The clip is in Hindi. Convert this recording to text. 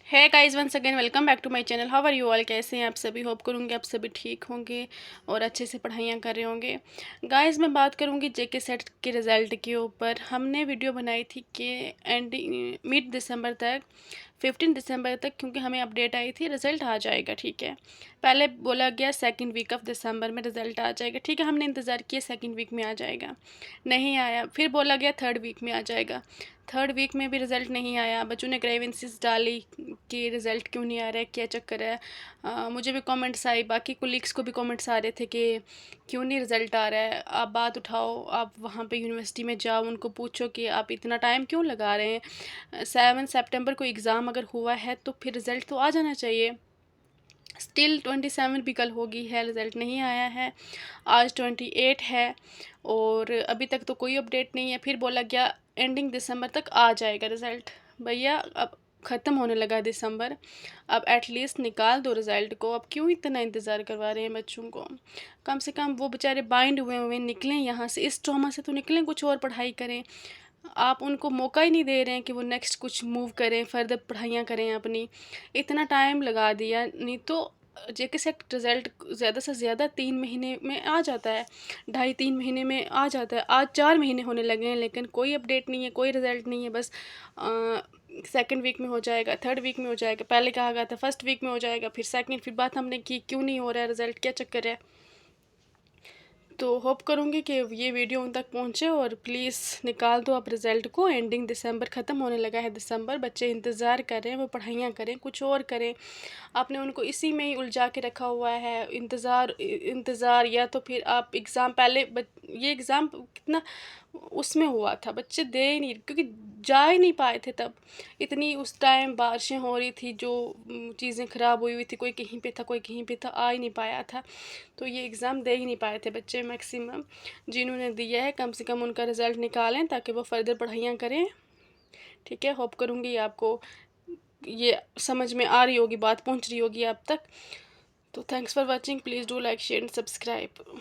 है guys, once again welcome back to my channel. How are you all? कैसे हैं आप सभी? होप करूँगी आप सभी ठीक होंगे और अच्छे से पढ़ाइयाँ कर रहे होंगे। गाइस, मैं बात करूँगी जेके सेट के रिज़ल्ट के ऊपर। हमने वीडियो बनाई थी कि एंडिंग मिड दिसंबर तक, 15 दिसंबर तक, क्योंकि हमें अपडेट आई थी रिज़ल्ट आ जाएगा। ठीक है, पहले बोला गया सेकंड वीक ऑफ दिसंबर में रिज़ल्ट आ जाएगा। ठीक है, हमने इंतज़ार किया सेकंड वीक में आ जाएगा, नहीं आया। फिर बोला गया थर्ड वीक में आ जाएगा, थर्ड वीक में भी रिज़ल्ट नहीं आया। बच्चों ने ग्रेवेंसीज डाली कि रिज़ल्ट क्यों नहीं आ रहा है, क्या चक्कर है। मुझे भी कमेंट्स आए, बाकी कोलीग्स को भी कमेंट्स आ रहे थे कि क्यों नहीं रिज़ल्ट आ रहा है। आप बात उठाओ, आप वहाँ पे यूनिवर्सिटी में जाओ, उनको पूछो कि आप इतना टाइम क्यों लगा रहे हैं। 7 सितंबर को एग्ज़ाम अगर हुआ है तो फिर रिज़ल्ट तो आ जाना चाहिए। स्टिल 27 भी कल होगी है, रिज़ल्ट नहीं आया है। आज 28 है और अभी तक तो कोई अपडेट नहीं है। फिर बोला गया एंडिंग दिसंबर तक आ जाएगा रिज़ल्ट। भैया, अब ख़त्म होने लगा दिसंबर, अब एटलीस्ट निकाल दो रिज़ल्ट को। अब क्यों इतना इंतज़ार करवा रहे हैं बच्चों को? कम से कम वो बेचारे बाइंड हुए हुए निकलें यहाँ से, इस ट्रॉमा से तो निकलें, कुछ और पढ़ाई करें। आप उनको मौका ही नहीं दे रहे हैं कि वो नेक्स्ट कुछ मूव करें, फर्दर पढ़ाइयाँ करें अपनी। इतना टाइम लगा दिया, नहीं तो जेके सेट रिज़ल्ट ज़्यादा से ज़्यादा 3 महीने में आ जाता है, 2.5-3 महीने में आ जाता है। आज 4 महीने होने लगे हैं लेकिन कोई अपडेट नहीं है, कोई रिज़ल्ट नहीं है। बस सेकंड वीक में हो जाएगा, थर्ड वीक में हो जाएगा, पहले कहा गया था फर्स्ट वीक में हो जाएगा, फिर सेकंड। फिर बात हमने की क्यों नहीं हो रहा है रिज़ल्ट, क्या चक्कर है। तो होप करूँगी कि ये वीडियो उन तक पहुँचे और प्लीज़ निकाल दो आप रिज़ल्ट को। एंडिंग दिसंबर, ख़त्म होने लगा है दिसंबर, बच्चे इंतज़ार कर रहे हैं, वो पढ़ाइयाँ करें, कुछ और करें। आपने उनको इसी में ही उलझा के रखा हुआ है, इंतज़ार इंतज़ार। या तो फिर आप एग्ज़ाम पहले ये एग्ज़ाम कितना उसमें हुआ था, बच्चे दे ही नहीं, क्योंकि जा ही नहीं पाए थे तब। इतनी उस टाइम बारिशें हो रही थी, जो चीज़ें ख़राब हुई हुई थी, कोई कहीं पे था कोई कहीं पे था, आ ही नहीं पाया था। तो ये एग्ज़ाम दे ही नहीं पाए थे बच्चे मैक्सिमम। जिन्होंने दिया है कम से कम उनका रिज़ल्ट निकालें ताकि वो फर्दर पढ़ाइयाँ करें। ठीक है, होप करूँगी आपको ये समझ में आ रही होगी, बात पहुँच रही होगी आप तक। तो thanks for watching, please do like share and subscribe.